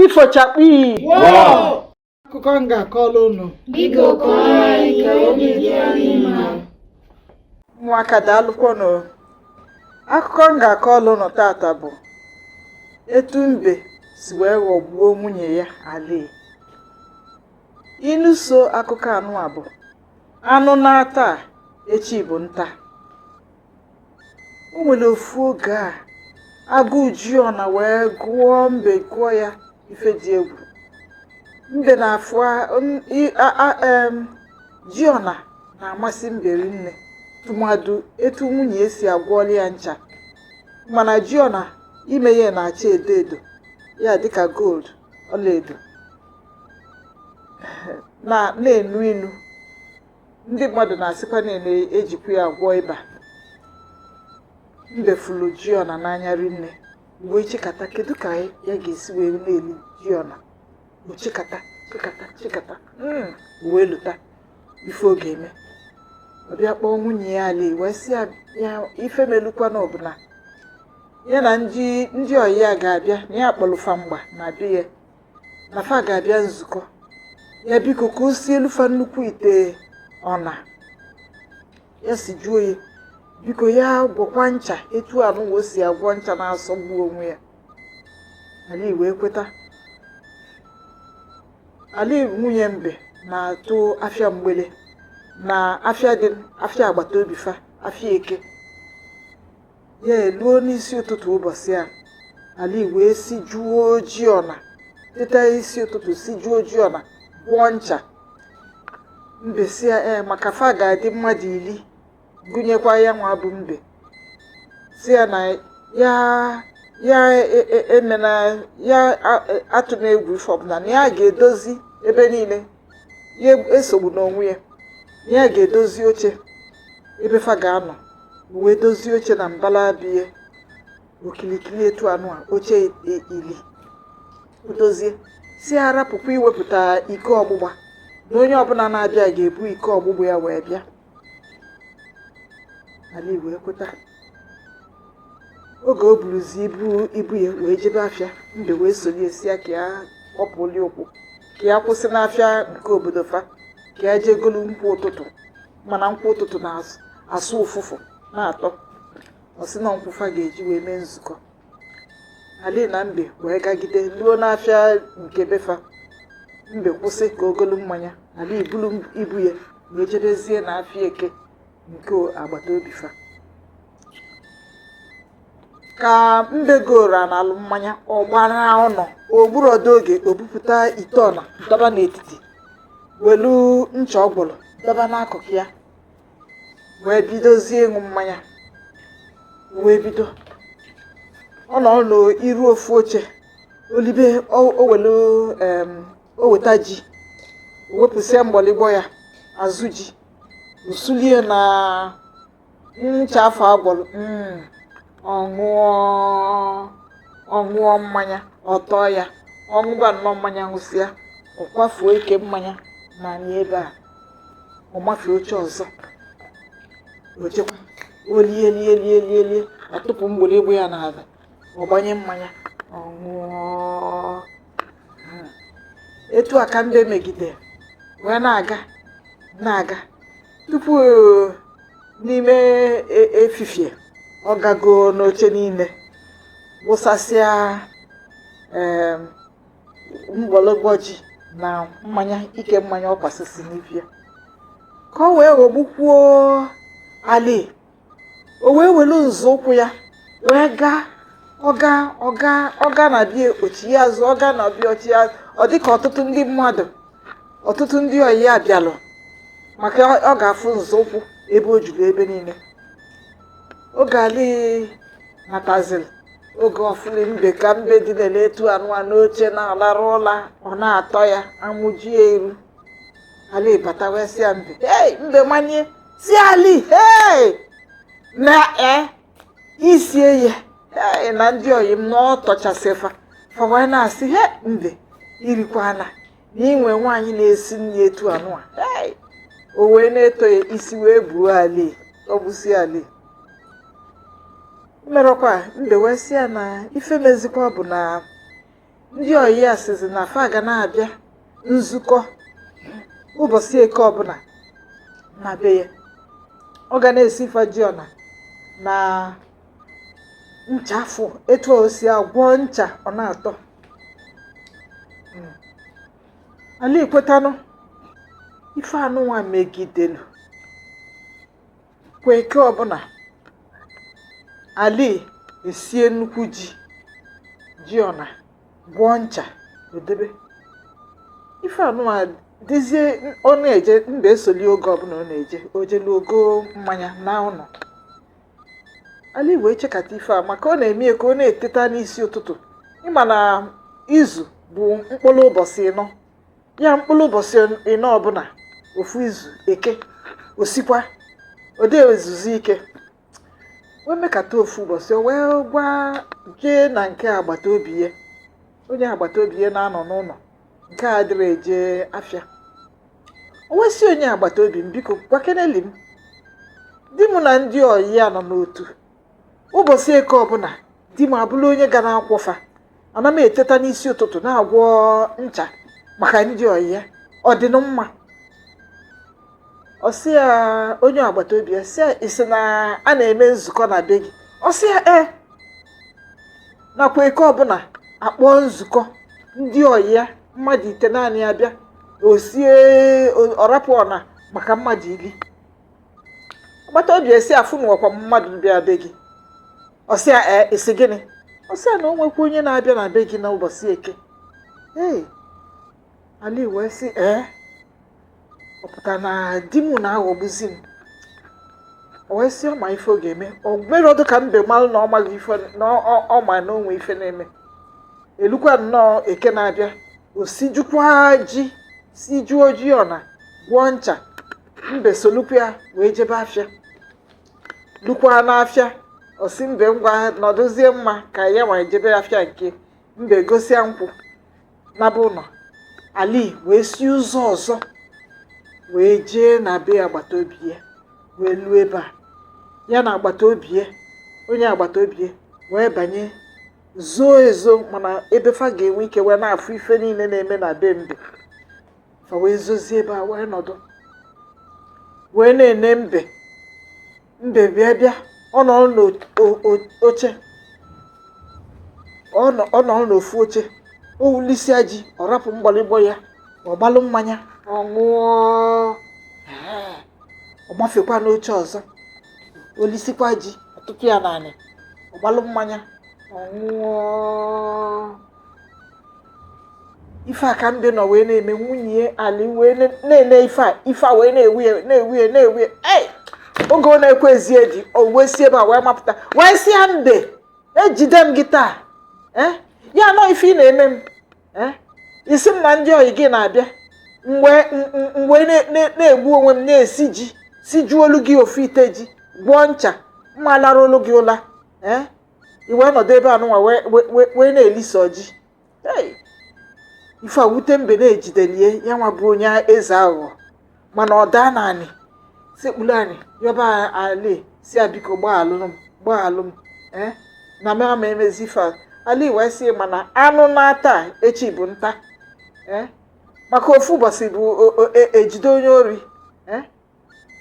ifo chakpi. Akụkọ m ga-akọrọ unu. Biko kọọrọ anyị ka obi dị anyị mma. Ụmụaka daalụkwanụ. Akụkọ m ga-akọrọ unu tata bụ etu mbe si wee ghọgbuo nwunye ya Ali. Ilu so akụkọ anụ a bụ anụ na-ata echi bụ nta. O nwere ofu oge a agụụ Jiona wee gụọ mbe gụọ ya ife dị egwu. Mbe na-afụ Jiona na-amasị mbe rinne tụmadụ etu nwunye esi agwọọla ya ncha, mana Jiona ime ya na-acha edo edo ya dịka gold ọlaedo na-enu inu. Ndị mmadụ na-asịkwa na-ejikwa ya agwọ ịba. Mbe fụrụ Jiona n'anya rinne wee chịkata kedu ka ya ga-esi wee na-eli Jiona. O chịkata wee lụta ife ọ ga-eme. Ọ bịa kpọọ nwunye ya Ali wee sị ya ife melukwana ọbụla ya na ndị ọyị ya ga-abịa na ya kpọlụfa mgba na be ya na fa ga-abịa nzukọ ya, biko ka o sie elufa nnukwu ite ọna ya si jụọ ya biko ya gwọkwa ncha etu anụ o si agwọ ncha na-asọgbu onwe ya. Ali wee kweta. Ali nwunye mbe na-atụ afịa mgbele na afịa agbata obi fa afịa eke. Ya eluo n'isi ụtụtụ ụbọchị a Ali wee si jụọ Jiona, teta isi ụtụtụ si jụọ Jiona gwọọ ncha. Mbe si ya maka fa ga-adị mmadụ 10 gụnyekwa ya nwa bụ mbe. Si ya na emena ya atụ n'egwu ife ọbụla na ya ga-edozi ebe niile ya esogbu n'onwe ya, ya ga-edozi oche ebe fa ga-anọ wee dozie oche na mbala biye okilikili etu anụ a oche 10 dozie. Si ya rapụkwa iwepụta iko ọgbụgba na onye ọbụla na-abịa ga-ebu iko ọgbụgba ya wee bịa. Ali wee kweta. Oge o buruzi ibu ya wee jebe afịa, mbe wee sonye si ya ka ya kpọpụli ụkwụ ka ya kwụsị n'afịa nke obodo fa ka ya jee golu nkwụ ụtụtụ, mana nkwụ ụtụtụ na-asụ ụfụfụ na-atọ. Ọ sị na nkwụfa ga-eji wee mee nzukọ. Ali na mbe wee gagide luo n'afịa nke befa. Mbe kwụsị ka ogolu mmanya, Ali bulu ibu ya wee jebezie n'afịa eke nke agbata obi fa. Ka mbe goro na-alụ mmanya ọ gbara ọnọ ogburu ọdụ oge o bupụta ite ọna daba n'etiti welu ncha ọgbọlọ daba n'akụkụ ya wee bidozie ịṅụ mmanya. Wee bido ọ nọ n'iru ofu oche olibe o weta ji o wepụsịa mgbọlịgbọ ya azụ ji osulie na ncha afọ agbọlụ ọṅụọ mmanya ọtọ ya ọṅụba nnọọ mmanya ṅụsịa ọ kwafuo ike mmanya na ebe a ọ mafee oche ọzọ ochekwa olie ọtụpụ mgbịrịgba ya n'ala ọ gbanye mmanya ọṅụọ. Etu a ka mbe megide wee na-aga tupu n'ime efifie ọ gago n'oche niile wụsasịa mgbọlọgbọ ji na mmanya ike mmanya ọ kwasịsị n'ifie ka ọ wee ghọgbukwuo Ali. O wee welu nzọụkwụ ya wee gaa ọga na bịa ochi ya azụ ọga na bịa ochi ya. Ọ dịka ọtụtụ ndị mmadụ ọtụtụ ndị ọyị ya bịalụ maka ọ ga-afụ nzọụkwụ ebe o juru ebe niile. Oge Ali nataziri oge ọfụli mbe ka mbe dị na-etu anụ a n'oche na-alarụ ụla ọ na-atọ ya amụji eru. Ali bata wee sị ya mbe mbe manye si Ali na isie ya na ndị ọyị m na ọ tọchasịfa fa wee na-asị mbe irikwana na inwe nwaanyị na-esi nri etu anụ a. O wee na-eto ya isi wee buo Ali ọbụsi Ali. Mmerọkwa mbe wee sị ya na ife mezikwa bụ na ndị oyi asịzi na fa ga na-abịa nzukọ ụbọchị eke ọbụla na be ya. Ọ ga na-esi ife ji ọna na ncha afọ etu o si agwọ ncha ọ na-atọ. Ala ikwetanụ ife anụnwa megidelu kwa eke ọbụla ali esie nnukwu ji ọna gwọọ ncha odebe. Ife anụnwa dịzie ọ na-eje mba esoli oge ọbụla ọ na-eje ojelu ogo mmanya na ụlọ. Ali wee chekata ife a maka ọ na-eme ka ọ na-eteta n'isi ụtụtụ. Ịma na izu bụ mkpụrụ ụbọchị ịnọ, ya mkpụrụ ụbọchị ịnọ ọbụla ofu izu eke osikwa ode ezuzu ike. Wee mekata ofu ụbọchị o wee gwa jee na nke agbata obi ya, onye agbata obi ya na-anọ n'ụlọ nke a dịrị eje afịa. O wee sị onye agbata obi m, biko gwakeneli m di m na ndị oyi ya nọ n'otu ụbọchị eke ọbụla di m abụrụ onye ga na-akwọfa, ana m eteta n'isi ụtụtụ na-agwọ ncha maka ndị oyi ya, ọ dị mma. Ọ sị ya onye agbata obi ya sị ya isi na a na-eme nzukọ na be gị. Ọ sị ya nakwa eke ọbụla akpọ nzukọ ndị oyi ya mmadụ ite naanị ya bịa osie ọrapụ ọna maka mmadụ iri. Agbata obi esi afụ n'ọkwa mmadụ bịa be gị. Ọ sị ya isi gịnị? Ọ sị ya na o nwekwa onye na-abịa na be gị n'ụbọchị eke. Ali wee sị ọ pụtara na di m na-aghọgbuzi m. O wee sị ọma ife ọ ga-eme. O mere ọdụ ka mbe malụ na ọ maghị ife na ọma na onwe ife na-eme. Elukwa nnọọ eke na-abịa osijukwa ji sijuo ji ọna gwọọ ncha. Mbe solukwa ya wee jebe afịa. Lukwa n'afịa osi mbe ngwa nọdụzie mma ka ya nwa jebe afịa nke mbe gosia nkwụ na bụ ụlọ. Ali wee si ụzọ ọzọ wee jee na be agbata obi ya wee luo ebe a. Ya na agbata obi ya onye agbata obi ya wee banye zoo ezo mana ebe fa ga-enwe ike wee na-afụ ife niile na-eme na be mbe. Fa wee zozie ebe a wee nọdụ wee na-ene mbe bịa ọ nọ n'oche, ọ nọ n'ofu oche, o wulisia ji ọ rapụ mgbọlịgbọ ya ọ gbalụ mmanya ọ ṅụọ, ọ gbafekwa n'oche ọzọ olisikwa ji ọtụtụ ya naanị ọ gbalụ mmanya ọ ṅụọ. Ife a ka mbe nọ wee na-eme. Nwunye Ali wee na-ene ife a wee na-ewu ya oge ọ na-ekwezie di o wee si ebe a wee mapụta wee si ya mbe ejide m gị taa ya nọ ife ị na-eme m isi m na ndị oyi gị na-abịa mgbe na-egbu onwe m na-esi ji sijuolu gị ofu ite ji gwọọ ncha mma lara olu gị ụla iwe nọdụ ebe anụnwa wee na-eliso ji. Ife a wute mbe na-ejidelie ya nwa bụ onye eze aghụghọ mana ọ daa naanị sekpulu anyị yọba Ali si ya biko gbaghalụ m na m ama emezi ife a. Ali wee sị mana anụ na-ata echi bụ nta maka ofu ụbọchị bụ ejide onye ori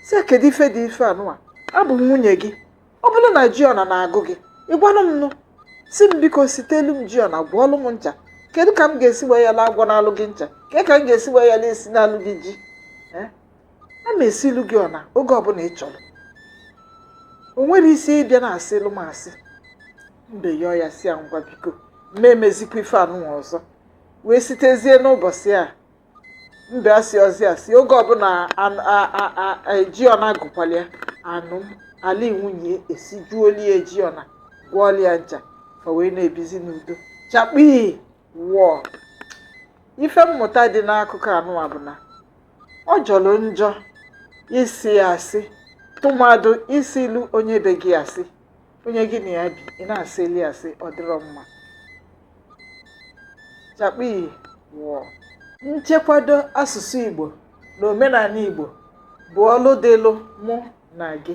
si ya kedu ife dị ife anụnwa abụ m nwunye gị ọ bụrụ na ji ọna na-agụ gị ịgwanụ m nụ si m biko sitelu m ji ọna gwọọlụ m ncha. Kedu ka m ga-esi wee ya la agwọ n'alụ gị ncha? Kedu ka m ga-esi wee ya la esi n'alụ gị ji? A na-esilu gị ọna oge ọbụla ị chọrọ. O nwere isi ịbịa na-asịlụ m asị. Mbe yọọ ya si ya ngwa biko ma emezikwa ife anụnwa ọzọ. Wee sitezie n'ụbọchị a mbe asị ọzọ asị oge ọbụla ji ọna gụkwala ya anụ Ali nwunye esijuoli ya ji ọna gwọọla ya ncha fa wee na-ebizi n'udo chakpii wụọ. Ife mmụta dị n'akụkọ anụnwa bụ na ọ jọrọ njọ isi ya asị tụmadụ isi ilu onye be gị asị onye gị na ya bi ị na-asịli asị ọ dịrọ mma. Chakpii wụọ. Nchekwado asụsụ Igbo na omenala Igbo bụ ọlụ dịlụ mụ na gị.